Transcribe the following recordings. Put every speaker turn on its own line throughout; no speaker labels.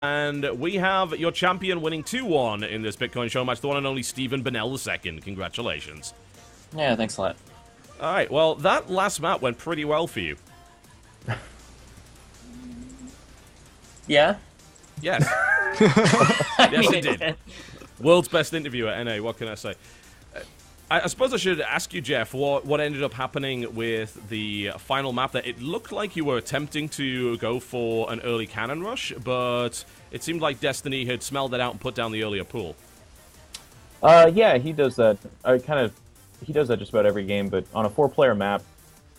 And we have your champion winning 2-1 in this Bitcoin show match, the one and only Stephen Bennell II. Congratulations.
Yeah, thanks a lot.
All right, well, that last map went pretty well for you.
Yeah?
Yes. Yes, it did. World's best interviewer, NA, what can I say? I suppose I should ask you, Jeff, what ended up happening with the final map there. It looked like you were attempting to go for an early cannon rush, but it seemed like Destiny had smelled that out and put down the earlier pool.
Yeah, he does that. He does that just about every game, but on a 4-player map,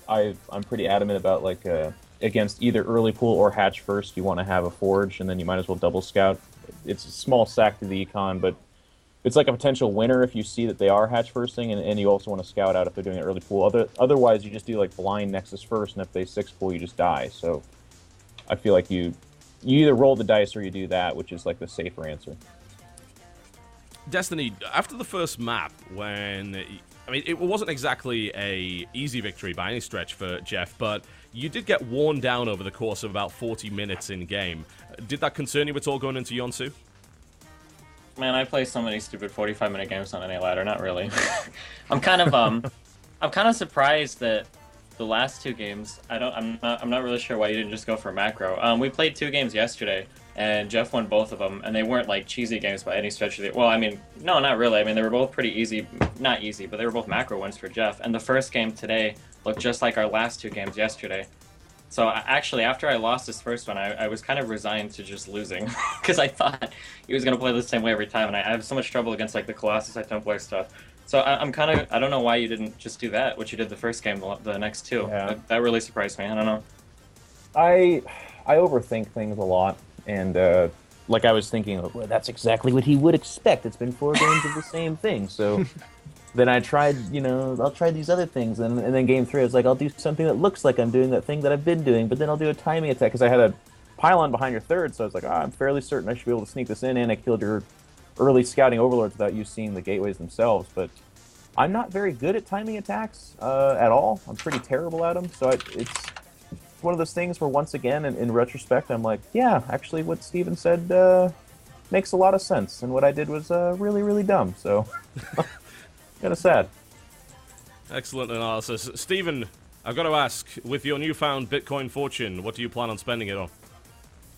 I'm pretty adamant about, like, against either early pool or hatch first, you want to have a forge, and then you might as well double scout. It's a small sack to the econ, but it's like a potential winner if you see that they are hatch firsting, and you also want to scout out if they're doing an early pool. Otherwise, you just do like blind Nexus first, and if they 6 pool, you just die. So I feel like you either roll the dice or you do that, which is like the safer answer.
Destiny, after the first map, when... I mean, it wasn't exactly a easy victory by any stretch for Jeff, but you did get worn down over the course of about 40 minutes in-game. Did that concern you at all going into Yonsu?
Man, I play so many stupid 45-minute games on NA ladder. Not really. I'm kind of surprised that the last 2 games. I'm not really sure why you didn't just go for macro. We played 2 games yesterday, and Jeff won both of them, and they weren't like cheesy games by any stretch of the. Well, I mean, no, not really. I mean, they were both pretty easy. Not easy, but they were both macro wins for Jeff. And the first game today looked just like our last 2 games yesterday. So actually, after I lost this first one, I was kind of resigned to just losing because I thought he was going to play the same way every time, and I have so much trouble against like the Colossus I don't play stuff. So I'm kind of, I don't know why you didn't just do that, what you did the first game, the next 2.
Yeah.
That really surprised me. I don't know.
I overthink things a lot, and like I was thinking, well, that's exactly what he would expect. It's been 4 games of the same thing, so. Then I tried, I'll try these other things, and then game 3 I was like, I'll do something that looks like I'm doing that thing that I've been doing, but then I'll do a timing attack, because I had a pylon behind your third, so I was like, I'm fairly certain I should be able to sneak this in, and I killed your early scouting overlords without you seeing the gateways themselves, but I'm not very good at timing attacks at all. I'm pretty terrible at them, so it's one of those things where, once again, in retrospect, I'm like, yeah, actually what Steven said makes a lot of sense, and what I did was really, really dumb, so... Kind of sad.
Excellent analysis. Stephen, I've got to ask, with your newfound Bitcoin fortune, what do you plan on spending it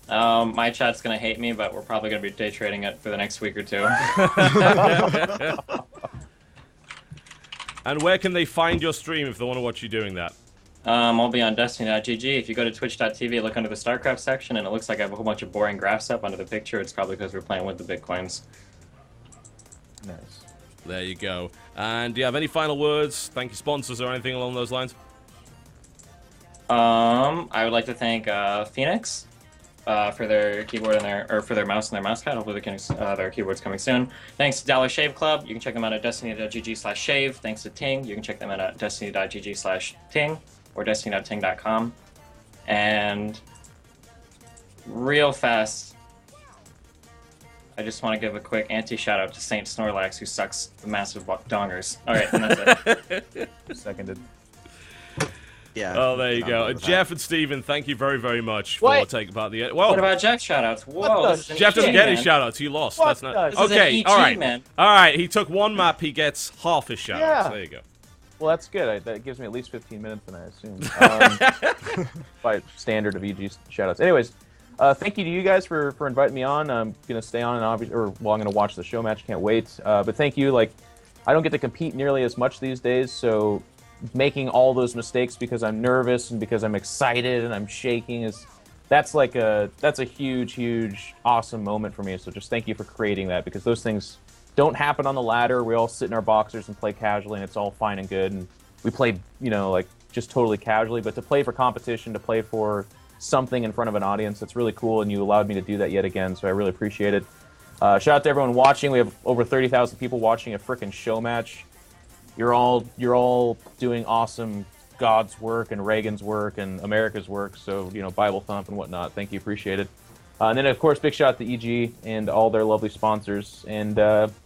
on?
My chat's going to hate me, but we're probably going to be day trading it for the next week or 2.
And where can they find your stream if they want to watch you doing that?
I'll be on Destiny.gg. If you go to Twitch.tv, look under the Starcraft section, and it looks like I have a whole bunch of boring graphs up under the picture. It's probably because we're playing with the Bitcoins.
Nice.
There you go. And do you have any final words? Thank you, sponsors, or anything along those lines?
I would like to thank Phoenix for their keyboard and for their mouse and their mouse pad. Hopefully their keyboard's coming soon. Thanks to Dollar Shave Club. You can check them out at destiny.gg/shave. Thanks to Ting. You can check them out at destiny.gg/ting or destiny.ting.com. And real fast, I just want to give a quick anti-shout-out to Saint Snorlax, who sucks the massive dongers. Alright, and that's it.
Seconded.
Yeah.
Oh, there you go. Jeff and Steven, thank you very, very much for taking part in the... Whoa!
What about Jeff's shout-outs? Whoa,
Jeff doesn't get his shout-outs. He lost. That's not... Okay, alright. Alright, he took 1 map. He gets half his shout-outs.
Yeah.
There you go.
Well, that's good. That gives me at least 15 minutes, then I assume. By standard of EG shoutouts. Anyways, thank you to you guys for inviting me on. I'm gonna stay on, and I'm gonna watch the show match. Can't wait. But thank you. Like, I don't get to compete nearly as much these days, so making all those mistakes because I'm nervous and because I'm excited and I'm shaking that's a huge, awesome moment for me. So just thank you for creating that, because those things don't happen on the ladder. We all sit in our boxers and play casually, and it's all fine and good. And we play, like, just totally casually. But to play for competition, to play for something in front of an audience, that's really cool, and you allowed me to do that yet again, so I really appreciate it. Shout out to everyone watching. We have over 30,000 people watching a frickin' show match. You're all doing awesome God's work and Reagan's work and America's work, so, Bible thump and whatnot. Thank you, appreciate it. And then, of course, big shout out to EG and all their lovely sponsors. And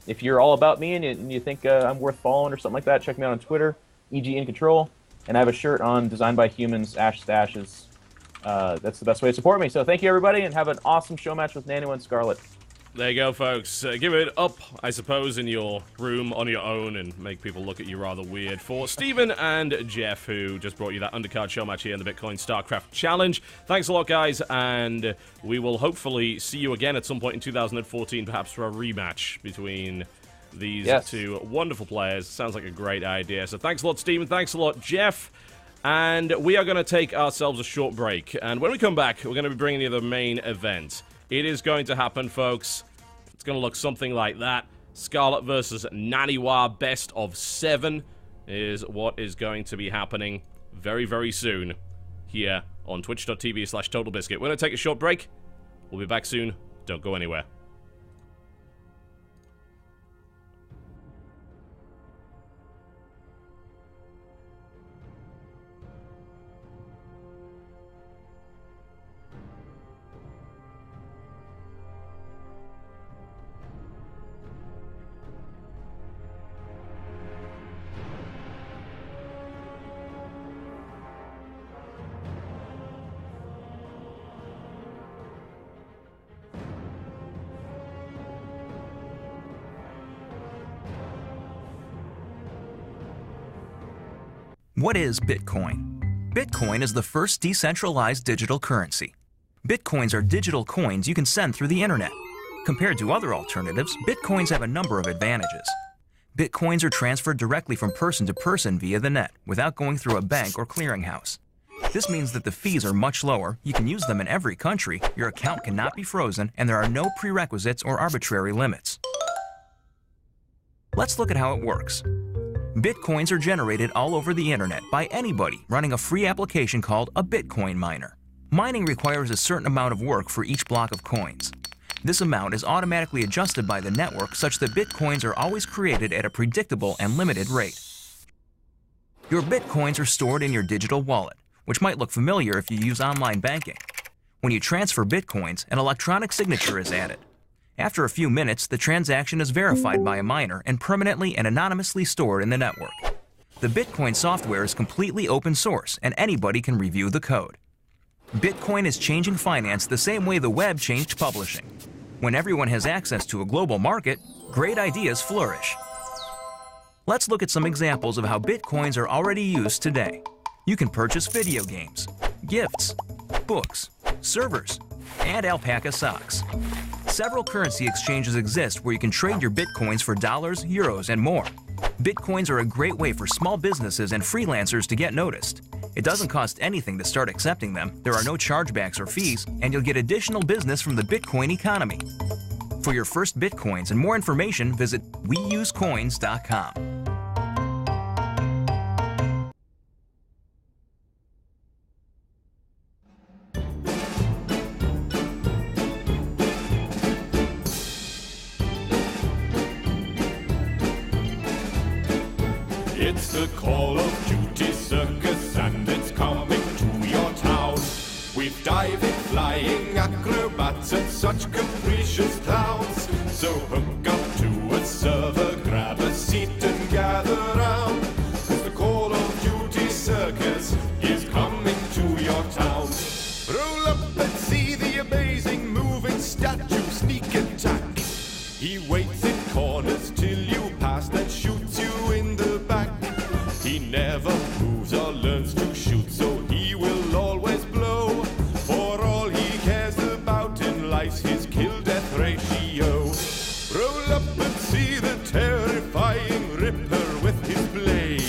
if you're all about me and you think I'm worth following or something like that, check me out on Twitter, EG in Control. And I have a shirt on designed by humans, Ash Stashes. That's the best way to support me. So thank you, everybody, and have an awesome show match with Naniwa and Scarlett.
There you go, folks. Give it up, I suppose, in your room on your own and make people look at you rather weird. For Steven and Jeff, who just brought you that undercard show match here in the Bitcoin Starcraft Challenge. Thanks a lot, guys, and we will hopefully see you again at some point in 2014, perhaps for a rematch between these two wonderful players. Sounds like a great idea. So thanks a lot, Steven. Thanks a lot, Jeff. And we are going to take ourselves a short break. And when we come back, we're going to be bringing you the main event. It is going to happen, folks. It's going to look something like that. Scarlett versus Naniwa, best of 7 is what is going to be happening very, very soon here on twitch.tv/Totalbiscuit. We're going to take a short break. We'll be back soon. Don't go anywhere.
What is Bitcoin? Bitcoin is the first decentralized digital currency. Bitcoins are digital coins you can send through the internet. Compared to other alternatives, Bitcoins have a number of advantages. Bitcoins are transferred directly from person to person via the net, without going through a bank or clearinghouse. This means that the fees are much lower, you can use them in every country, your account cannot be frozen, and there are no prerequisites or arbitrary limits. Let's look at how it works. Bitcoins are generated all over the internet by anybody running a free application called a Bitcoin miner. Mining requires a certain amount of work for each block of coins. This amount is automatically adjusted by the network such that Bitcoins are always created at a predictable and limited rate. Your Bitcoins are stored in your digital wallet, which might look familiar if you use online banking. When you transfer Bitcoins, an electronic signature is added. After a few minutes, the transaction is verified by a miner and permanently and anonymously stored in the network. The Bitcoin software is completely open source and anybody can review the code. Bitcoin is changing finance the same way the web changed publishing. When everyone has access to a global market, great ideas flourish. Let's look at some examples of how Bitcoins are already used today. You can purchase video games, gifts, books, servers, and alpaca socks. Several currency exchanges exist where you can trade your Bitcoins for dollars, euros, and more. Bitcoins are a great way for small businesses and freelancers to get noticed. It doesn't cost anything to start accepting them, there are no chargebacks or fees, and you'll get additional business from the Bitcoin economy. For your first Bitcoins and more information, visit weusecoins.com.
It's the Call of Duty circus and it's coming to your town. We've diving, flying acrobats and such capricious clowns. So hook up to a server, grab a seat and gather round. 'Cause the Call of Duty circus is coming to your town. Roll up and see the amazing moving statue sneak attack. He waits in corners till you pass, then shoots you in the back. He never moves or learns to shoot, so he will always blow. For all he cares about in life's his kill-death ratio. Roll up and see the terrifying Ripper with his blade.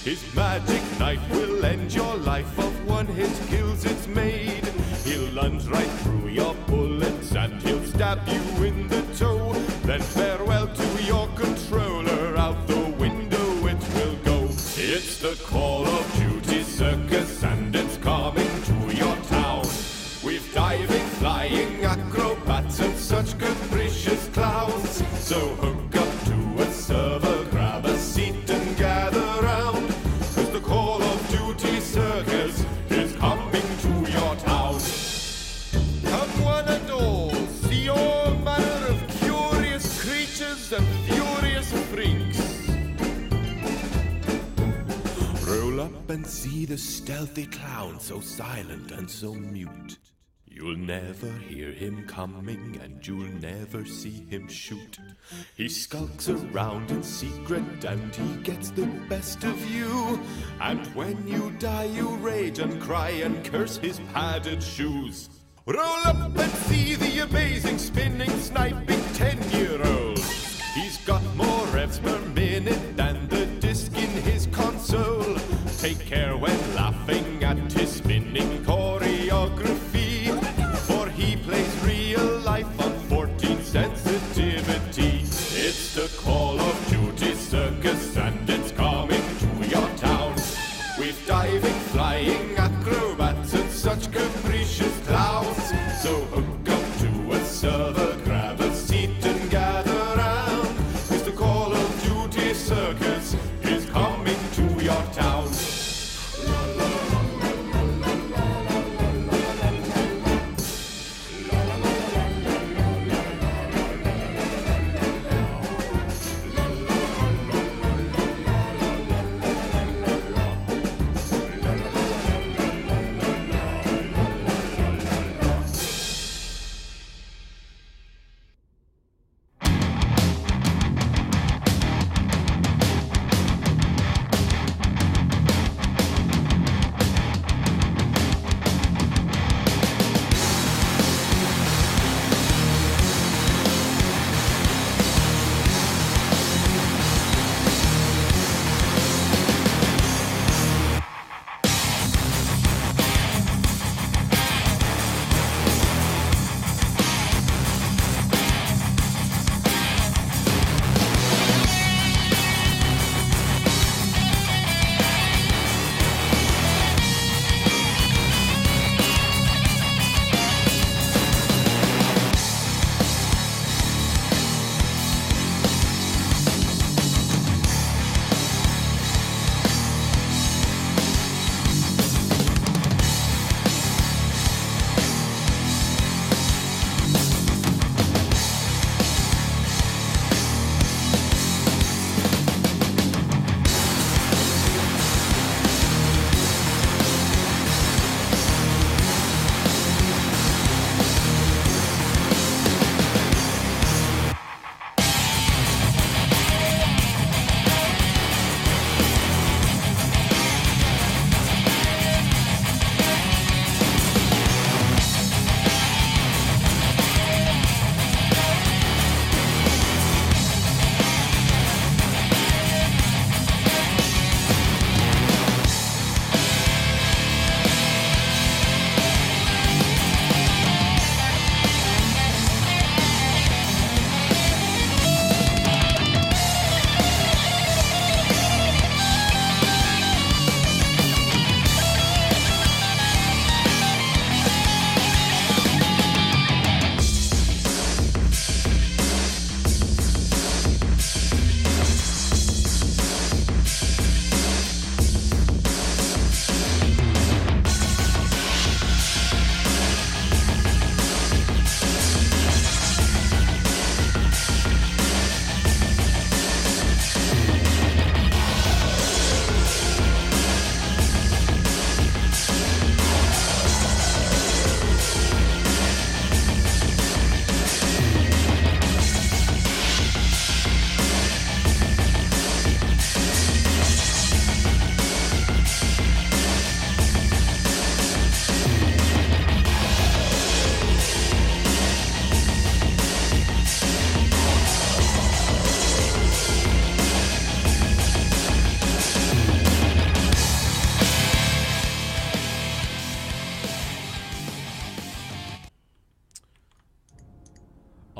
His magic knife will end your life, of one hit kills it's made. He'll lunge right through your bullets and he'll stab you in the toe. Then farewell to your controller, out the window it will go. It's the Call of Duty circus and it's coming to your town. We've diving, flying acrobats and such capricious clowns. So hook up to a server, grab a seat and gather round. 'Cause the Call of Duty circus is coming to your town. Come one and all, see all manner of curious creatures and furious freaks. Roll up and see the stealthy clown, so silent and so mute. You'll never hear him coming, and you'll never see him shoot. He skulks around in secret, and he gets the best of you. And when you die, you rage and cry and curse his padded shoes. Roll up and see the amazing spinning, sniping 10-year-old. He's got more revs per minute than the disc in his console. Take care when laughing at his spinning choreography, for he plays real life on 14 sensitivity. It's the Call of Duty circus, and it's coming to your town. With diving, flying acrobats and such capricious clowns. So hook up to a server, grab a seat and gather round. It's the Call of Duty circus is coming to your town.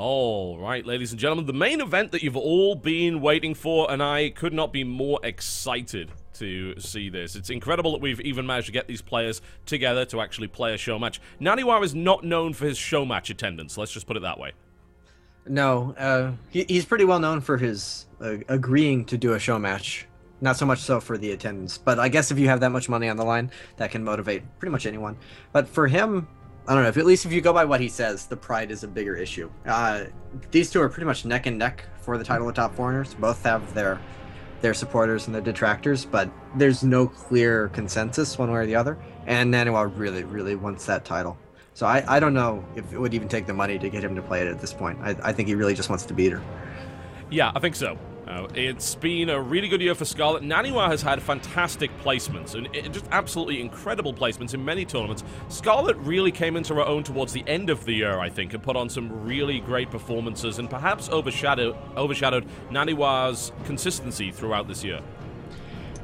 All right, ladies and gentlemen, the main event that you've all been waiting for, and I could not be more excited to see this. It's incredible that we've even managed to get these players together to actually play a show match. Naniwa is not known for his show match attendance, let's just put it that way.
No, he's pretty well known for his agreeing to do a show match. Not so much so for the attendance, but I guess if you have that much money on the line, that can motivate pretty much anyone. But for him, I don't know, at least if you go by what he says, the pride is a bigger issue. These two are pretty much neck and neck for the title of top foreigners. Both have their their supporters and their detractors, but there's no clear consensus one way or the other. And Naniwa really, really wants that title. So I don't know if it would even take the money to get him to play it at this point. I think he really just wants to beat her.
Yeah, I think so. It's been a really good year for Scarlett. Naniwa has had fantastic placements, and just absolutely incredible placements in many tournaments. Scarlett really came into her own towards the end of the year, I think, and put on some really great performances, and perhaps overshadowed Naniwa's consistency throughout this year.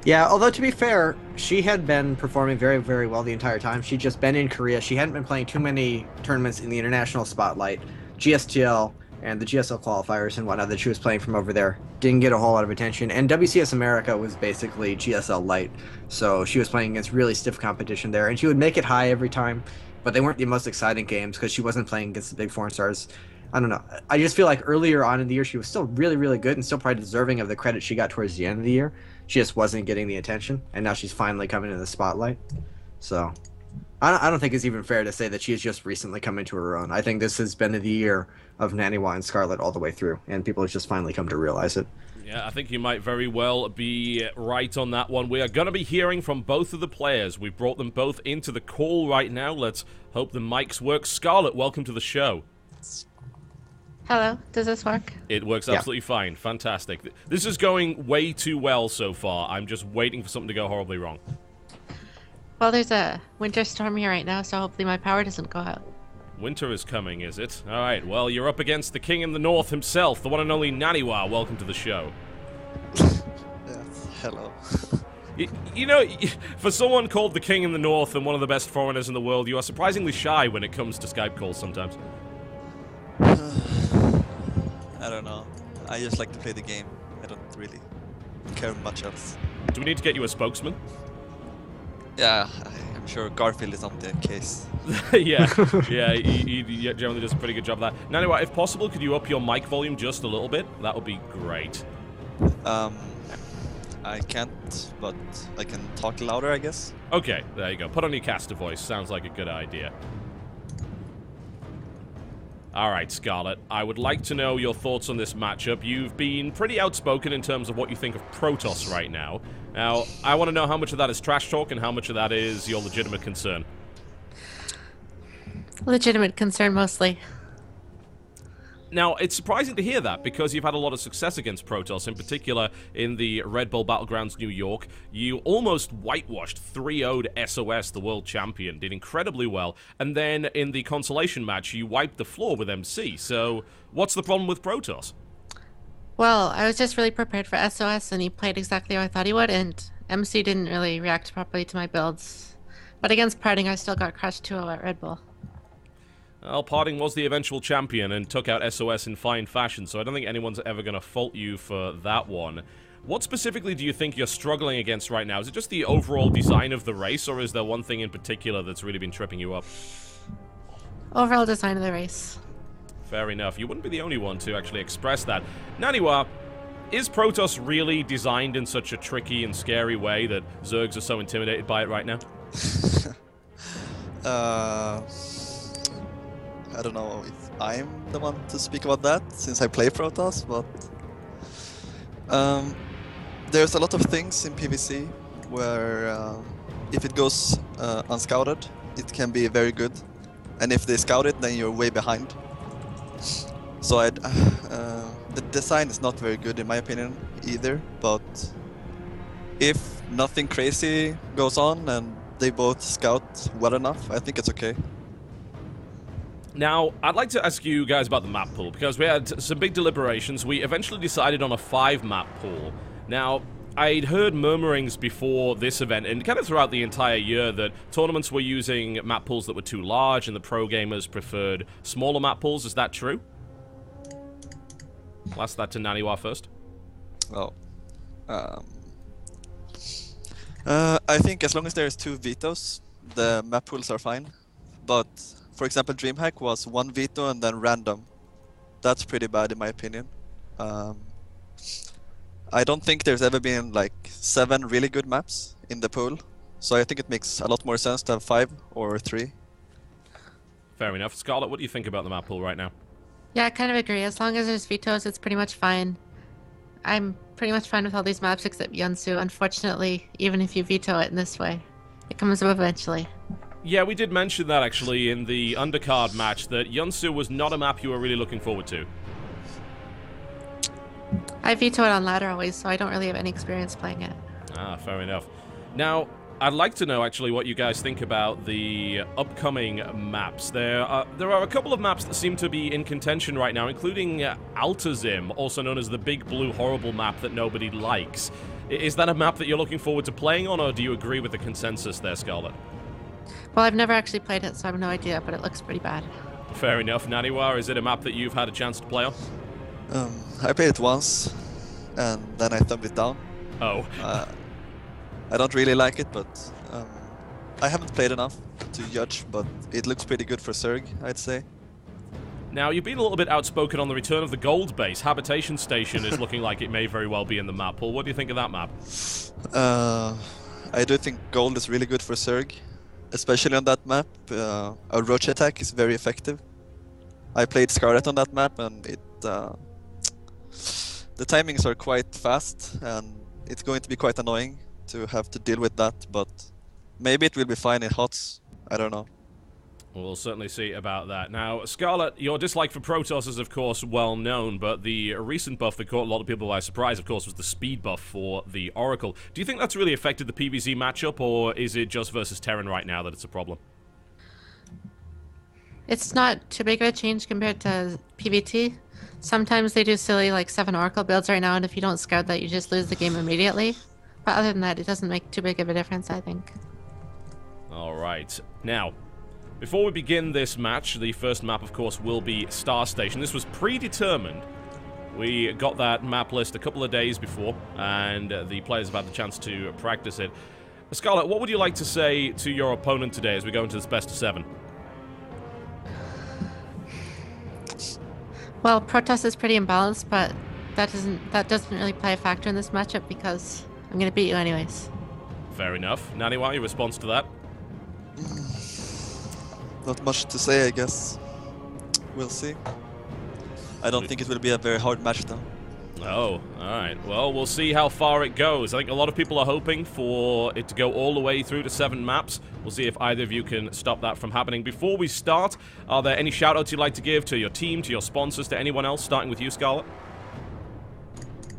Yeah, although to be fair, she had been performing very, very well the entire time. She'd just been in Korea. She hadn't been playing too many tournaments in the international spotlight. GSTL and the GSL qualifiers and whatnot that she was playing from over there didn't get a whole lot of attention. And WCS America was basically GSL light, so she was playing against really stiff competition there. And she would make it high every time, but they weren't the most exciting games because she wasn't playing against the big foreign stars. I don't know. I just feel like earlier on in the year she was still really, really good and still probably deserving of the credit she got towards the end of the year. She just wasn't getting the attention, and now she's finally coming into the spotlight. So I don't think it's even fair to say that she has just recently come into her own. I think this has been the year of Naniwa and Scarlett all the way through, and people have just finally come to realize it.
Yeah, I think you might very well be right on that one. We are going to be hearing from both of the players. We've brought them both into the call right now. Let's hope the mics work. Scarlett, welcome to the show.
Hello, does this work?
It works absolutely fine. Fantastic. This is going way too well so far. I'm just waiting for something to go horribly wrong.
Well, there's a winter storm here right now, so hopefully my power doesn't go out.
Winter is coming, is it? Alright, well, you're up against the king in the north himself, the one and only Naniwa. Welcome to the show.
Yes, hello.
You know, for someone called the king in the north and one of the best foreigners in the world, you are surprisingly shy when it comes to Skype calls sometimes.
I don't know. I just like to play the game. I don't really care much else.
Do we need to get you a spokesman?
Yeah, I'm sure Garfield is on the case.
yeah, he generally does a pretty good job of that. Now, anyway, if possible, could you up your mic volume just a little bit? That would be great.
I can't, but I can talk louder, I guess.
Okay, there you go. Put on your caster voice. Sounds like a good idea. Alright, Scarlett, I would like to know your thoughts on this matchup. You've been pretty outspoken in terms of what you think of Protoss right now. Now, I want to know how much of that is trash talk and how much of that is your legitimate concern.
Legitimate concern, mostly.
Now, it's surprising to hear that, because you've had a lot of success against Protoss, in particular in the Red Bull Battlegrounds New York. You almost whitewashed 3-0'd SOS, the world champion, did incredibly well, and then in the consolation match, you wiped the floor with MC, so what's the problem with Protoss?
Well, I was just really prepared for SOS, and he played exactly how I thought he would, and MC didn't really react properly to my builds. But against Parting, I still got crushed 2-0 at Red Bull.
Well, Parting was the eventual champion and took out SOS in fine fashion, so I don't think anyone's ever going to fault you for that one. What specifically do you think you're struggling against right now? Is it just the overall design of the race, or is there one thing in particular that's really been tripping you up?
Overall design of the race.
Fair enough. You wouldn't be the only one to actually express that. Naniwa, is Protoss really designed in such a tricky and scary way that Zergs are so intimidated by it right now?
I don't know if I'm the one to speak about that, since I play Protoss, but there's a lot of things in PvC where if it goes unscouted, it can be very good, and if they scout it, then you're way behind. So the design is not very good in my opinion either, but if nothing crazy goes on and they both scout well enough, I think it's okay.
Now, I'd like to ask you guys about the map pool, because we had some big deliberations. We eventually decided on a 5-map pool. Now, I'd heard murmurings before this event, and kind of throughout the entire year, that tournaments were using map pools that were too large, and the pro gamers preferred smaller map pools. Is that true? I'll ask that to Naniwa first.
Oh. I think as long as there's 2 vetoes, the map pools are fine. But for example, DreamHack was 1 veto and then random. That's pretty bad in my opinion. I don't think there's ever been like 7 really good maps in the pool, so I think it makes a lot more sense to have 5 or 3.
Fair enough. Scarlett, what do you think about the map pool right now?
Yeah, I kind of agree. As long as there's vetoes, it's pretty much fine. I'm pretty much fine with all these maps except Yunsu. Unfortunately, even if you veto it in this way, it comes up eventually.
Yeah, we did mention that actually in the undercard match, that Yunsu was not a map you were really looking forward to.
I veto it on ladder always, so I don't really have any experience playing it.
Ah, fair enough. Now, I'd like to know actually what you guys think about the upcoming maps. There are a couple of maps that seem to be in contention right now, including Altazim, also known as the big blue horrible map that nobody likes. Is that a map that you're looking forward to playing on, or do you agree with the consensus there, Scarlett?
Well, I've never actually played it, so I have no idea, but it looks pretty bad.
Fair enough. Naniwa, is it a map that you've had a chance to play on?
I played it once, and then I thumbed it down.
Oh.
I don't really like it, but I haven't played enough to judge, but it looks pretty good for Zerg, I'd say.
Now, you've been a little bit outspoken on the return of the gold base. Habitation Station is looking like it may very well be in the map. Paul, what do you think of that map?
I do think gold is really good for Zerg, especially on that map. A roach attack is very effective. I played Scarlett on that map, and the timings are quite fast, and it's going to be quite annoying to have to deal with that, but maybe it will be fine in HOTS. I don't know.
We'll certainly see about that. Now, Scarlett, your dislike for Protoss is, of course, well known, but the recent buff that caught a lot of people by surprise, of course, was the speed buff for the Oracle. Do you think that's really affected the PvZ matchup, or is it just versus Terran right now that it's a problem?
It's not too big of a change compared to PvT. Sometimes they do silly, like, 7 Oracle builds right now, and if you don't scout that, you just lose the game immediately. But other than that, it doesn't make too big of a difference, I think.
Alright. Now, before we begin this match, the first map, of course, will be Star Station. This was predetermined. We got that map list a couple of days before, and the players have had the chance to practice it. Scarlett, what would you like to say to your opponent today as we go into this best of 7?
Well, Protoss is pretty imbalanced, but that doesn't really play a factor in this matchup because I'm gonna beat you anyways.
Fair enough. Naniwa, your response to that?
Not much to say, I guess. We'll see. I don't think it will be a very hard match, though.
Oh, alright. Well, we'll see how far it goes. I think a lot of people are hoping for it to go all the way through to 7 maps. We'll see if either of you can stop that from happening. Before we start, are there any shout-outs you'd like to give to your team, to your sponsors, to anyone else, starting with you, Scarlett?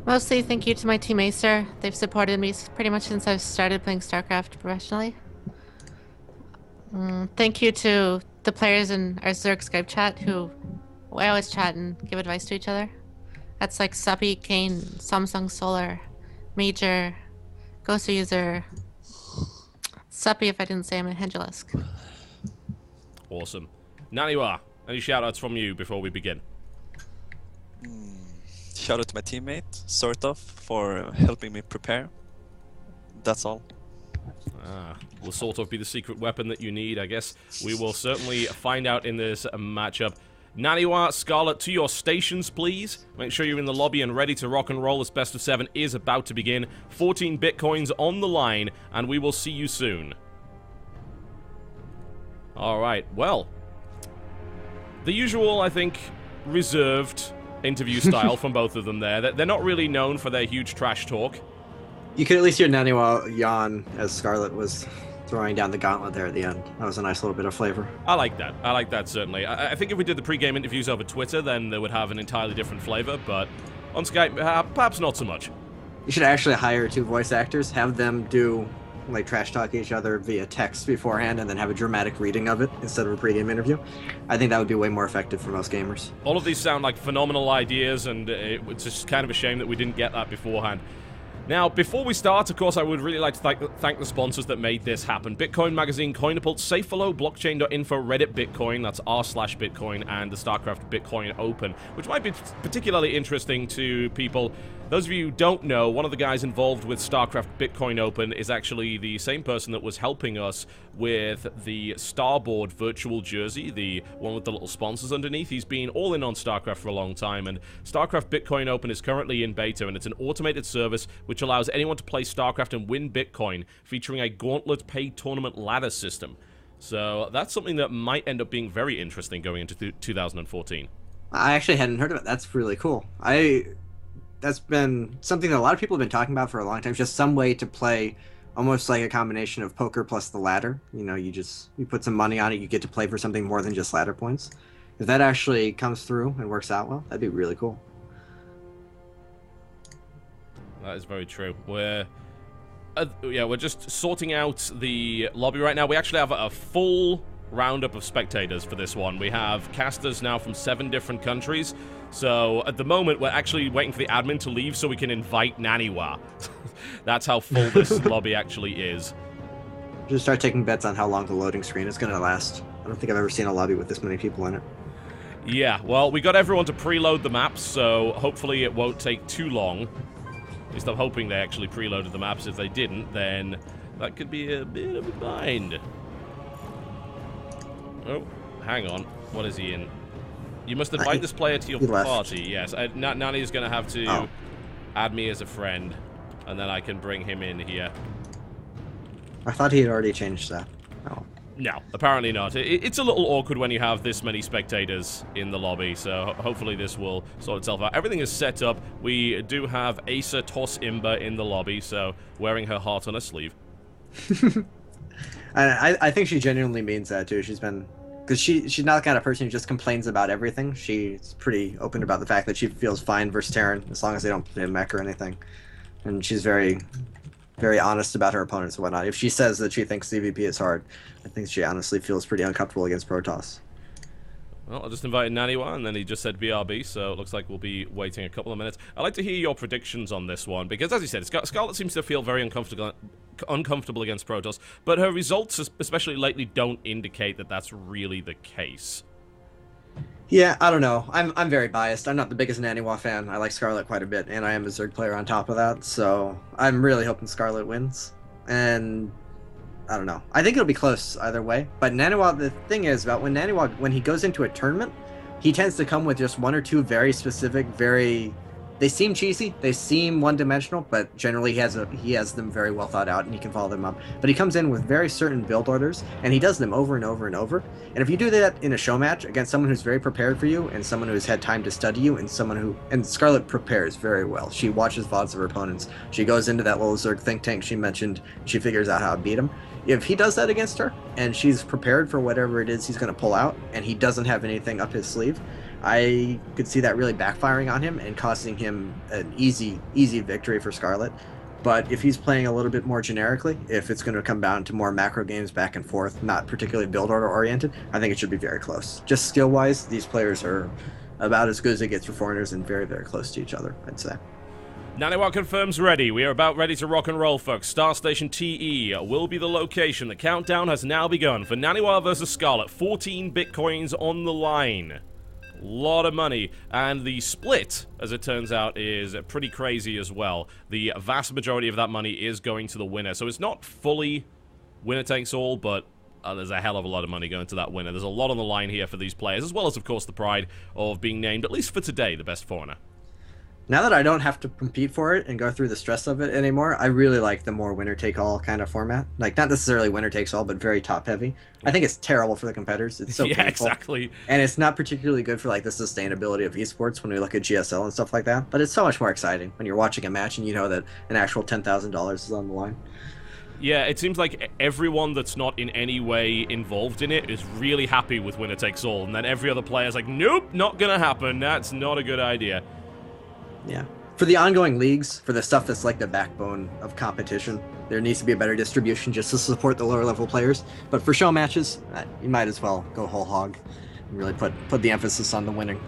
Mostly thank you to my team Acer. They've supported me pretty much since I've started playing Starcraft professionally. Thank you to the players in our Zerg Skype chat who we always chat and give advice to each other. That's like Suppy, Kane, Samsung Solar, Major, Ghost User, Suppy if I didn't say him, and Hengelisk.
Awesome. Naniwa, any shout-outs from you before we begin?
Shout out to my teammate, sort of, for helping me prepare. That's all.
Will sort of be the secret weapon that you need, I guess. We will certainly find out in this matchup. Naniwa, Scarlett, to your stations, please. Make sure you're in the lobby and ready to rock and roll. This best of 7 is about to begin. 14 Bitcoins on the line, and we will see you soon. Alright, well. The usual, I think, reserved interview style from both of them there. They're not really known for their huge trash talk.
You could at least hear Naniwa yawn as Scarlett was throwing down the gauntlet there at the end. That was a nice little bit of flavor.
I like that. I like that, certainly. I think if we did the pre-game interviews over Twitter, then they would have an entirely different flavor, but on Skype, perhaps not so much.
You should actually hire 2 voice actors, have them do, like, trash talk each other via text beforehand, and then have a dramatic reading of it instead of a pre-game interview. I think that would be way more effective for most gamers.
All of these sound like phenomenal ideas, and it's just kind of a shame that we didn't get that beforehand. Now, before we start, of course, I would really like to thank the sponsors that made this happen. Bitcoin Magazine, Coinapult, SafeFollow, Blockchain.info, Reddit Bitcoin, that's r/Bitcoin, and the Starcraft Bitcoin Open, which might be particularly interesting to people. Those of you who don't know, one of the guys involved with Starcraft Bitcoin Open is actually the same person that was helping us with the Starboard virtual jersey, the one with the little sponsors underneath. He's been all in on Starcraft for a long time, and Starcraft Bitcoin Open is currently in beta, and it's an automated service which allows anyone to play Starcraft and win Bitcoin, featuring a gauntlet paid tournament ladder system. So that's something that might end up being very interesting going into 2014.
I actually hadn't heard of it. That's really cool. I that's been something that a lot of people have been talking about for a long time. Just some way to play almost like a combination of poker plus the ladder. You know, you put some money on it, you get to play for something more than just ladder points. If that actually comes through and works out well, that'd be really cool.
That is very true. We're just sorting out the lobby right now. We actually have a full roundup of spectators for this one. We have casters now from 7 different countries. So at the moment, we're actually waiting for the admin to leave so we can invite Naniwa. That's how full this lobby actually is.
Just start taking bets on how long the loading screen is going to last. I don't think I've ever seen a lobby with this many people in it.
Yeah, well, we got everyone to preload the maps, so hopefully it won't take too long. At least I'm hoping they actually preloaded the maps. If they didn't, then that could be a bit of a bind. Oh, hang on. What is he in? You must invite this player to your party. Yes, Nani's going to have to add me as a friend, and then I can bring him in here.
I thought he had already changed that. Oh.
No, apparently not. It's a little awkward when you have this many spectators in the lobby, so hopefully this will sort itself out. Everything is set up. We do have Asa Toss Imba in the lobby, so wearing her heart on her sleeve.
I think she genuinely means that, too. She's been... Because she's not the kind of person who just complains about everything. She's pretty open about the fact that she feels fine versus Terran, as long as they don't play mech or anything. And she's very, very honest about her opponents and whatnot. If she says that she thinks CVP is hard, I think she honestly feels pretty uncomfortable against Protoss.
Well, I just invited Naniwa, and then he just said BRB, so it looks like we'll be waiting a couple of minutes. I'd like to hear your predictions on this one, because as you said, Scarlett seems to feel very uncomfortable against Protoss, but her results, especially lately, don't indicate that that's really the case.
Yeah, I don't know. I'm very biased. I'm not the biggest Naniwa fan. I like Scarlett quite a bit, and I am a Zerg player on top of that, so I'm really hoping Scarlett wins. And I don't know. I think it'll be close either way. But Naniwa, the thing is about when he goes into a tournament, he tends to come with just one or two very specific, they seem cheesy, they seem one-dimensional, but generally he has them very well thought out and he can follow them up. But he comes in with very certain build orders and he does them over and over and over. And if you do that in a show match against someone who's very prepared for you and someone who's had time to study you and Scarlett prepares very well. She watches VODs of her opponents. She goes into that little Zerg think tank she mentioned. She figures out how to beat him. If he does that against her and she's prepared for whatever it is he's going to pull out and he doesn't have anything up his sleeve, I could see that really backfiring on him and costing him an easy victory for Scarlett. But if he's playing a little bit more generically, if it's going to come down to more macro games back and forth, not particularly build order oriented, I think it should be very close. Just skill wise, these players are about as good as it gets for foreigners and very, very close to each other, I'd say.
Naniwa confirms ready. We are about ready to rock and roll, folks. Star Station TE will be the location. The countdown has now begun for Naniwa versus Scarlett. 14 Bitcoins on the line. Lot of money, and the split, as it turns out, is pretty crazy as well. The vast majority of that money is going to the winner, so it's not fully winner takes all, but there's a hell of a lot of money going to that winner. There's a lot on the line here for these players, as well as, of course, the pride of being named, at least for today, the best foreigner.
Now that I don't have to compete for it and go through the stress of it anymore, I really like the more winner-take-all kind of format. Like, not necessarily winner-takes-all, but very top-heavy. I think it's terrible for the competitors. It's so painful.
Exactly.
And it's not particularly good for, like, the sustainability of esports when we look at GSL and stuff like that. But it's so much more exciting when you're watching a match and you know that an actual $10,000 is on the line.
Yeah, it seems like everyone that's not in any way involved in it is really happy with winner-takes-all, and then every other player's like, nope, not gonna happen. That's not a good idea.
Yeah. For the ongoing leagues, for the stuff that's like the backbone of competition, there needs to be a better distribution just to support the lower level players. But for show matches, you might as well go whole hog and really put the emphasis on the winning.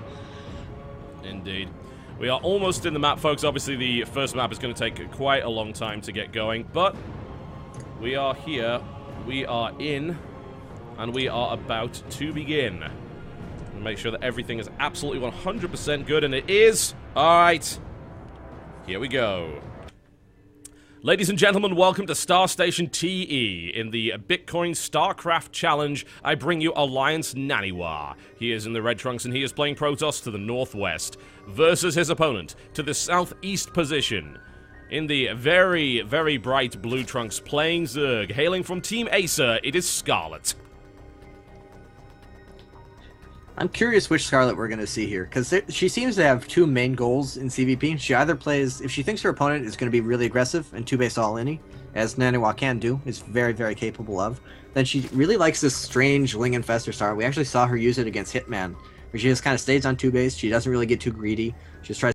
Indeed. We are almost in the map, folks. Obviously, the first map is going to take quite a long time to get going, but we are here, we are in, and we are about to begin. Make sure that everything is absolutely 100% good, and it is. Alright, here we go. Ladies and gentlemen, welcome to Star Station TE. In the Bitcoin Starcraft Challenge, I bring you Alliance Naniwa. He is in the red trunks and he is playing Protoss to the northwest, versus his opponent to the southeast position. In the very, very bright blue trunks playing Zerg, hailing from Team Acer, it is Scarlett.
I'm curious which Scarlett we're going to see here, because she seems to have two main goals in CVP. She either plays, if she thinks her opponent is going to be really aggressive and 2-base all-inny, as Naniwa can do, is very, very capable of, then she really likes this strange Ling Infestor star. We actually saw her use it against Hitman, where she just kind of stays on 2-base. She doesn't really get too greedy. She just tries